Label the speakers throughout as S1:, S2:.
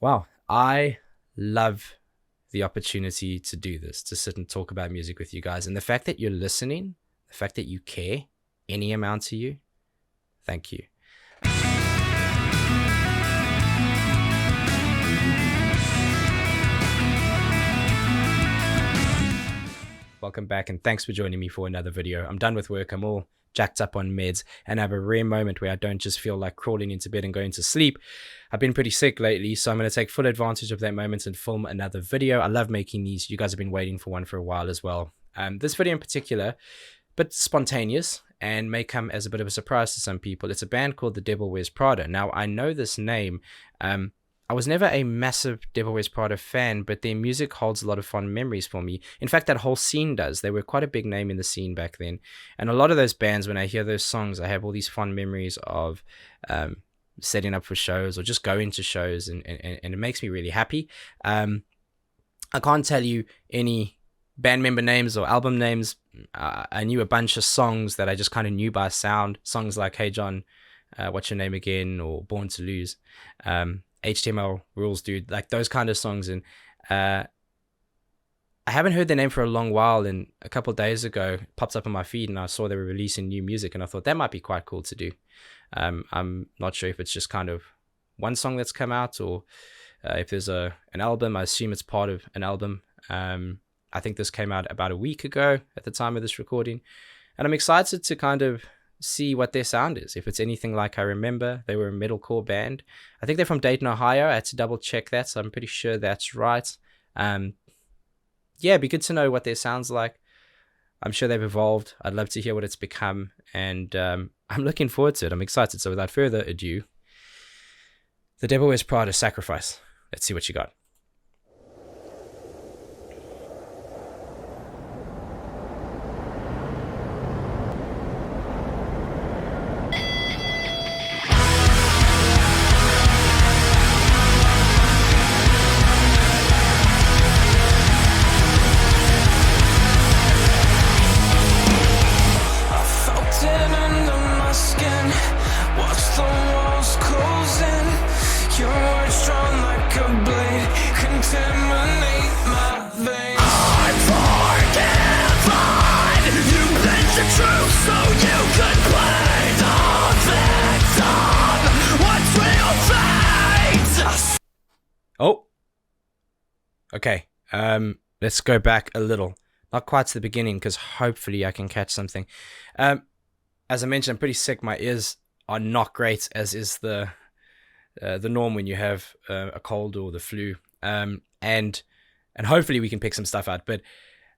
S1: Wow, I love the opportunity to do this, to sit and talk about music with you guys. And the fact that you're listening, the fact that you care any amount to you, thank you. Welcome back, and thanks for joining me for another video. I'm done with work, I'm all jacked up on meds, and have a rare moment where I don't just feel like crawling into bed and going to sleep. I've been pretty sick lately, so I'm going to take full advantage of that moment and film another video. I love making these. You guys have been waiting for one for a while as well. This video in particular, but spontaneous, and may come as a bit of a surprise to some people. It's a band called The Devil Wears Prada. Now, I know this name. I was never a massive Devil Wears Prada fan, but their music holds a lot of fond memories for me. In fact, that whole scene does. They were quite a big name in the scene back then. And a lot of those bands, when I hear those songs, I have all these fond memories of setting up for shows or just going to shows, and it makes me really happy. I can't tell you any band member names or album names. I knew a bunch of songs that I just kind of knew by sound. Songs like Hey John, What's Your Name Again, or Born to Lose. HTML Rules, Dude, like those kind of songs. And I haven't heard their name for a long while, and a couple of days ago it popped up on my feed and I saw they were releasing new music, and I thought that might be quite cool to do. I'm not sure if it's just kind of one song that's come out, or if there's an album. I assume it's part of an album. I think this came out about a week ago at the time of this recording, and I'm excited to kind of see what their sound is. If it's anything like I remember. They were a metalcore band. I think they're from Dayton, Ohio. I had to double check that, so I'm pretty sure that's right. Yeah, it'd be good to know what their sound's like. I'm sure they've evolved. I'd love to hear what it's become, and I'm looking forward to it. I'm excited. So without further ado, The Devil Wears Prada, Sacrifice. Let's see what you got. Oh, okay. Let's go back a little, not quite to the beginning, because hopefully I can catch something. As I mentioned, I'm pretty sick. My ears are not great, as is the norm when you have a cold or the flu. And hopefully we can pick some stuff out. But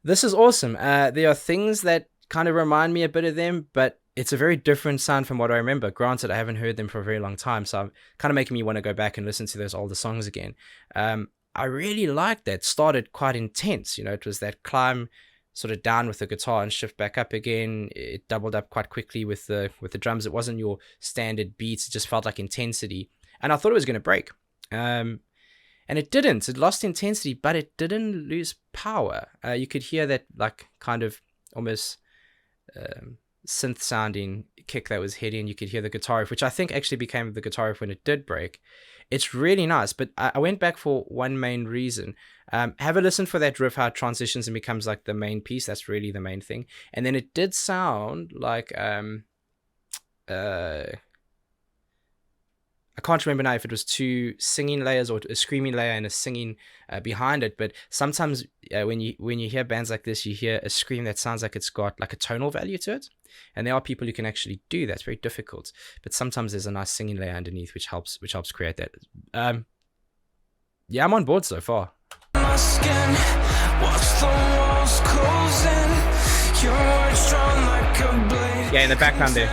S1: this is awesome. There are things that kind of remind me a bit of them, but it's a very different sound from what I remember. Granted, I haven't heard them for a very long time, so I'm kind of making me want to go back and listen to those older songs again. I really liked that. Started quite intense. You know, it was that climb sort of down with the guitar and shift back up again. It doubled up quite quickly with the drums. It wasn't your standard beats. It just felt like intensity. And I thought it was going to break. And it didn't. It lost intensity, but it didn't lose power. You could hear that like kind of almost synth sounding kick that was hitting. You could hear the guitar riff, which I think actually became the guitar riff when it did break. It's really nice, but I went back for one main reason. Have a listen for that riff, how it transitions and becomes like the main piece. That's really the main thing. And then it did sound like I can't remember now if it was two singing layers or a screaming layer and a singing behind it. But sometimes when you hear bands like this, you hear a scream that sounds like it's got like a tonal value to it. And there are people who can actually do that. It's very difficult. But sometimes there's a nice singing layer underneath which helps create that. Yeah, I'm on board so far. My skin, watch the walls closing. Your words strong like a blade. Yeah, in the background there.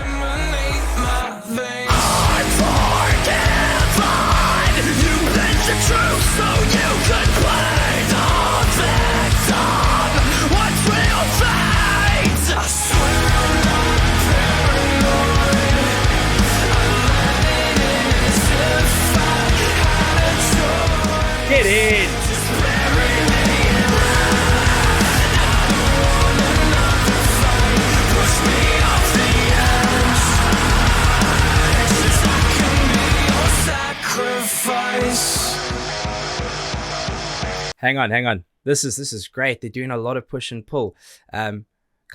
S1: You bent the truth so you could play the victim. What's real fate? I swear I'm not paranoid. I let it in if I had a choice. Get in. Just bury me in red. I don't want another fight. Push me off the edge. Just I can be your sacrifice. Hang on. This is great. They're doing a lot of push and pull. Kind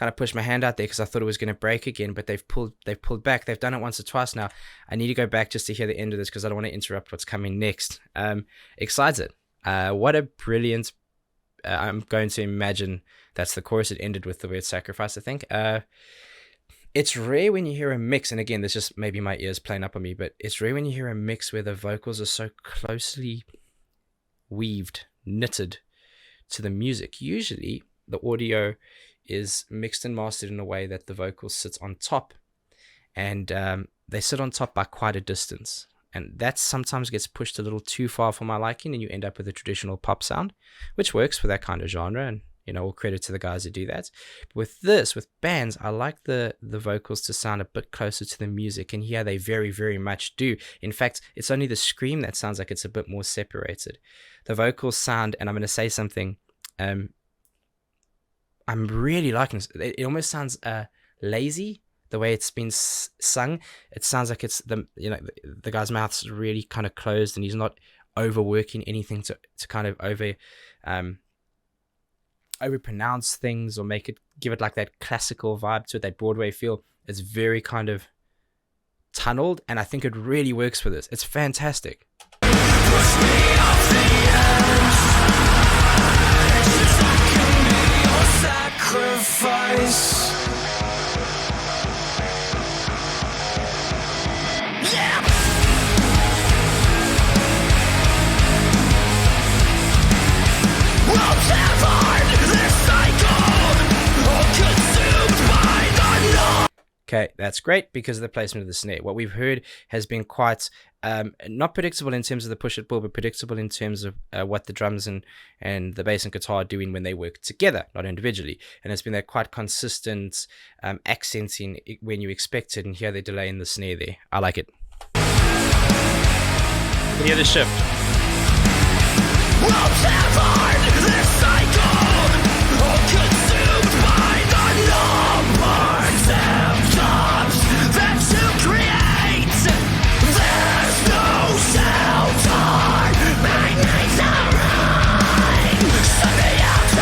S1: of pushed my hand out there because I thought it was going to break again, but they've pulled back. They've done it once or twice now. I need to go back just to hear the end of this because I don't want to interrupt what's coming next. Excited. What a brilliant. I'm going to imagine that's the chorus. It ended with the word sacrifice, I think. It's rare when you hear a mix, and again, this just maybe my ears playing up on me, but it's rare when you hear a mix where the vocals are so closely weaved, knitted to the music. Usually, the audio is mixed and mastered in a way that the vocals sit on top, and they sit on top by quite a distance, and that sometimes gets pushed a little too far for my liking, and you end up with a traditional pop sound, which works for that kind of genre, and all credit to the guys who do that. With bands, I like the vocals to sound a bit closer to the music, and here they very, very much do. In fact, it's only the scream that sounds like it's a bit more separated. The vocals sound, and I'm going to say something, I'm really liking it. It almost sounds lazy the way it's been sung. It sounds like it's the guy's mouth's really kind of closed, and he's not overworking anything to kind of overpronounce things or give it like that classical vibe to it, that Broadway feel. It's very kind of tunneled, and I think it really works for this. It's fantastic. Push me off the edge. Sacrifice. Yeah. Well severed, this cycle, all consumed by the law. Okay, that's great because of the placement of the snare. What we've heard has been quite not predictable in terms of the push and pull, but predictable in terms of what the drums and the bass and guitar are doing when they work together, not individually. And it's been that quite consistent accenting when you expect it, and here they're delaying the snare there. I like it. Hear the shift. Well severed, this cycle, all consumed by the number symptoms that you create. There's no shelter, my nights are right. Send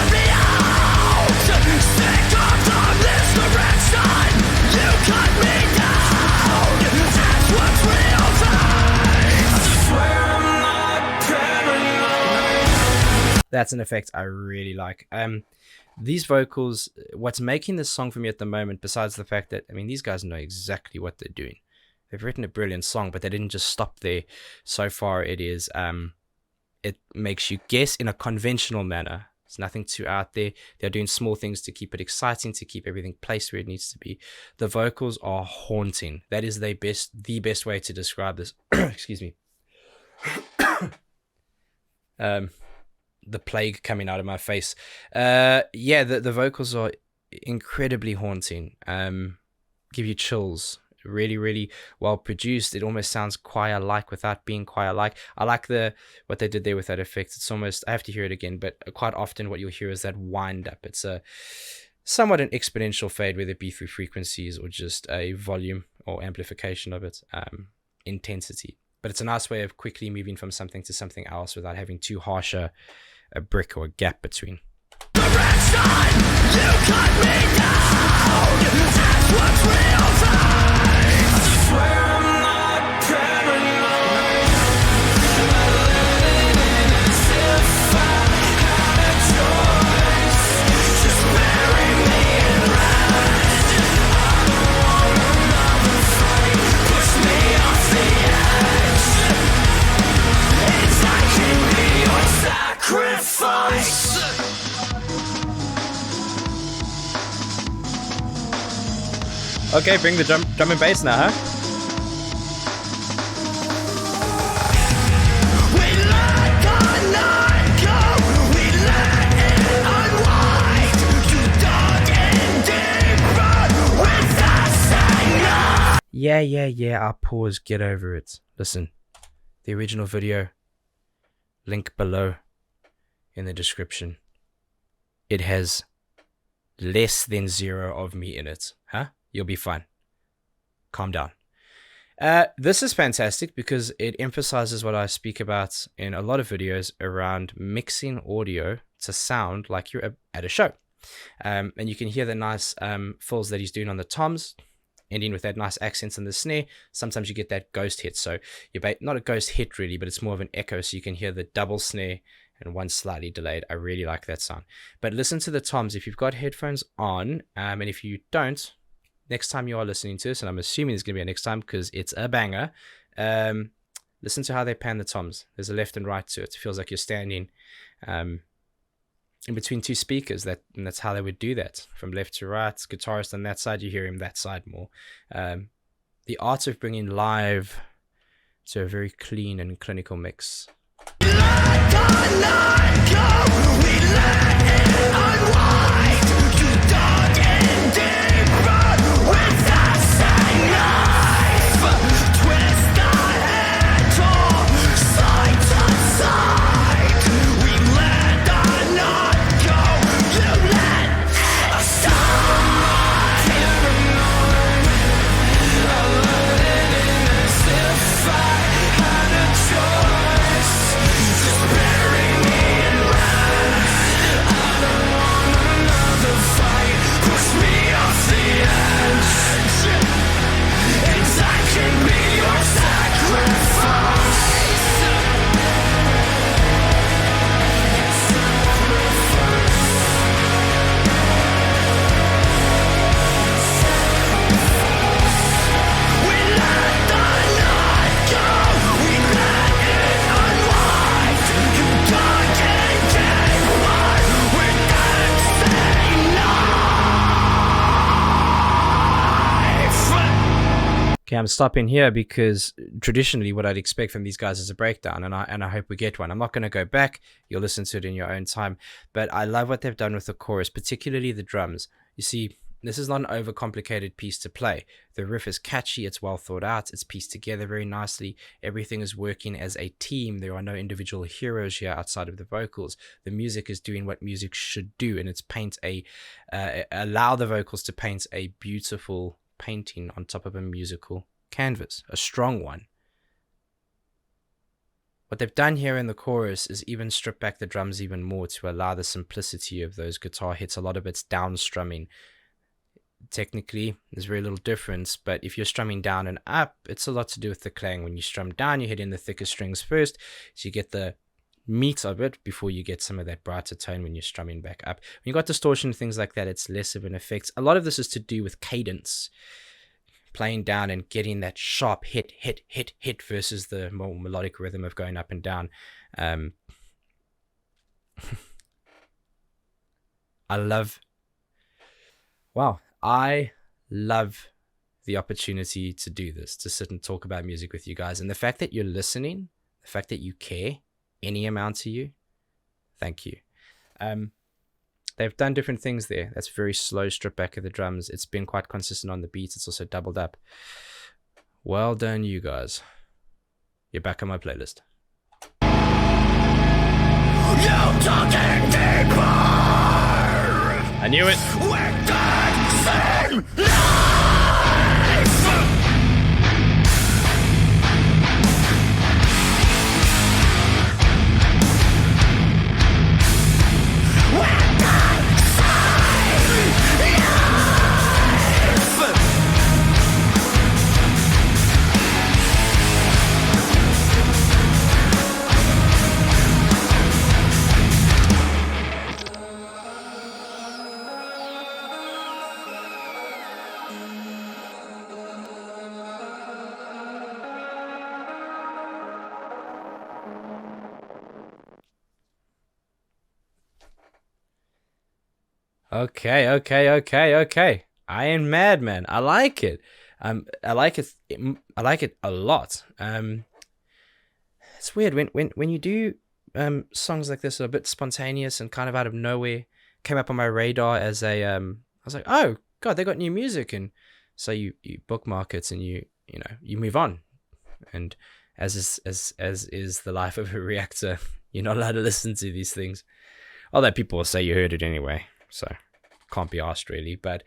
S1: me out, sick of the misdirection. You cut me down, that's what's real time. I swear I'm not paranoid. That's an effect I really like. These vocals, what's making this song for me at the moment, besides the fact that, these guys know exactly what they're doing. They've written a brilliant song, but they didn't just stop there. So far, it is, it makes you guess in a conventional manner. It's nothing too out there. They're doing small things to keep it exciting, to keep everything placed where it needs to be. The vocals are haunting. That is the best way to describe this. Excuse me. The plague coming out of my face. The vocals are incredibly haunting. Give you chills. Really, really well produced. It almost sounds choir-like without being choir-like. I like what they did there with that effect. It's almost, I have to hear it again, but quite often what you'll hear is that wind up. It's somewhat an exponential fade, whether it be through frequencies or just a volume or amplification of it, intensity. But it's a nice way of quickly moving from something to something else without having too harsh a brick or a gap between. Direction, you cut me down. That's what's real time. I swear I'm not paranoid. As if I had a choice. Just bury me in rest. I don't want another fight. Push me off the edge. If I can be your sacrifice. Okay, bring the drum and bass now, huh? We let the night go, we let it unwind. You dug in deeper with that singer. Yeah, I'll pause, get over it. Listen, the original video, link below in the description. It has less than 0 of me in it, huh? You'll be fine. Calm down. This is fantastic because it emphasizes what I speak about in a lot of videos around mixing audio to sound like you're at a show. And you can hear the nice fills that he's doing on the toms, ending with that nice accents in the snare. Sometimes you get that ghost hit. So you're not a ghost hit really, but it's more of an echo. So you can hear the double snare and one slightly delayed. I really like that sound. But listen to the toms if you've got headphones on, and if you don't, next time you are listening to this, and I'm assuming it's going to be a next time because it's a banger, listen to how they pan the toms. There's a left and right to it. It feels like you're standing in between two speakers, and that's how they would do that, from left to right. Guitarist on that side, you hear him that side more. The art of bringing live to a very clean and clinical mix. Okay, I'm stopping here because traditionally what I'd expect from these guys is a breakdown, and I hope we get one. I'm not going to go back. You'll listen to it in your own time. But I love what they've done with the chorus, particularly the drums. You see, this is not an overcomplicated piece to play. The riff is catchy, it's well thought out, it's pieced together very nicely. Everything is working as a team. There are no individual heroes here outside of the vocals. The music is doing what music should do, and it's allow the vocals to paint a beautiful painting on top of a musical canvas, a strong one. What they've done here in the chorus is even strip back the drums even more to allow the simplicity of those guitar hits. A lot of it's down strumming. Technically, there's very little difference, but if you're strumming down and up, it's a lot to do with the clang. When you strum down, you hit in the thicker strings first, so you get the meat of it before you get some of that brighter tone when you're strumming back up. When you got distortion, things like that, it's less of an effect. A lot of this is to do with cadence, playing down and getting that sharp hit versus the more melodic rhythm of going up and down. I love the opportunity to do this, to sit and talk about music with you guys, and the fact that you're listening, the fact that you care any amount to you, thank you. They've done different things there. That's very slow strip back of the drums. It's been quite consistent on the beats. It's also doubled up. Well done, you guys. You're back on my playlist. You talking deeper. I knew it. Okay. I am mad, man. I like it. I like it a lot. It's weird when you do songs like this that are a bit spontaneous and kind of out of nowhere. Came up on my radar as I was like, oh god, they got new music, and so you bookmark it and you move on. And as is the life of a reactor, you're not allowed to listen to these things. Although people will say you heard it anyway, so can't be asked really. But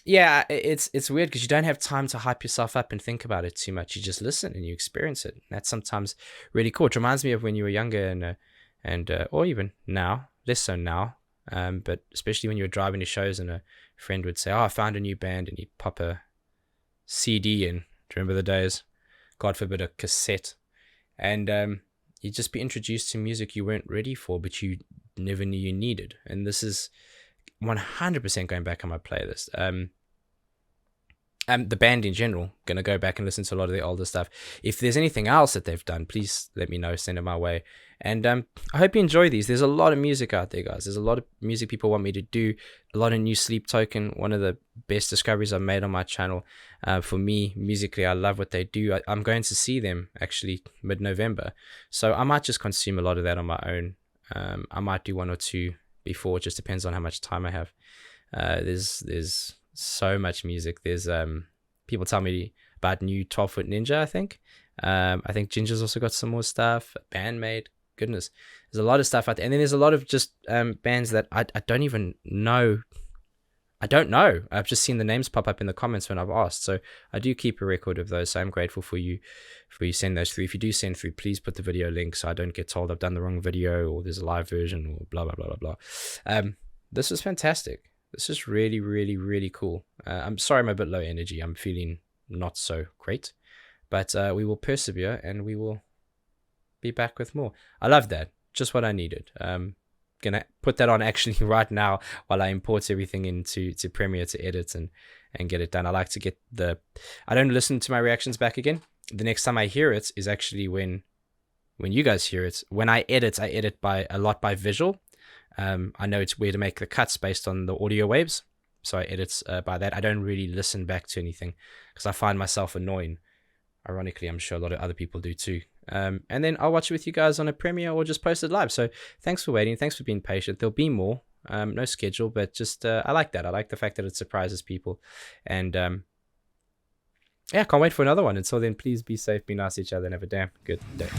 S1: Yeah, it's weird because you don't have time to hype yourself up and think about it too much. You just listen and you experience it. That's sometimes really cool. It reminds me of when you were younger and or even now, less so now. But especially when you were driving to shows and a friend would say, "Oh, I found a new band," and you'd pop a CD in. Do you remember the days? God forbid a cassette, and you'd just be introduced to music you weren't ready for, but you never knew you needed. And this is 100% going back on my playlist. The band in general, gonna go back and listen to a lot of the older stuff. If there's anything else that they've done, please let me know, send it my way. And I hope you enjoy these. There's a lot of music out there, guys. There's a lot of music people want me to do. A lot of new Sleep Token, one of the best discoveries I've made on my channel. For me, musically, I love what they do. I'm going to see them actually mid-November, so I might just consume a lot of that on my own. I might do one or two before. It just depends on how much time I have. There's so much music. There's people tell me about new 12-foot Ninja. I think Ginger's also got some more stuff. Bandmate, goodness, there's a lot of stuff out there. And then there's a lot of just bands that I don't even know. I don't know. I've just seen the names pop up in the comments when I've asked. So I do keep a record of those. So I'm grateful for you send those through. If you do send through, please put the video link so I don't get told I've done the wrong video or there's a live version or blah blah blah blah blah. This is fantastic. This is really, really, really cool. I'm sorry I'm a bit low energy. I'm feeling not so great. But we will persevere and we will be back with more. I love that. Just what I needed. Gonna put that on actually right now while I import everything into Premiere to edit and get it done. I like to get I don't listen to my reactions back again. The next time I hear it is actually when you guys hear it. When I edit a lot by visual. I know it's where to make the cuts based on the audio waves, so I edit by that. I don't really listen back to anything because I find myself annoying. Ironically, I'm sure a lot of other people do too. And then I'll watch it with you guys on a Premiere or just post it live. So thanks for waiting. Thanks for being patient. There'll be more. No schedule, but just I like that. I like the fact that it surprises people. And yeah, can't wait for another one. Until then, please be safe, be nice to each other, and have a damn good day.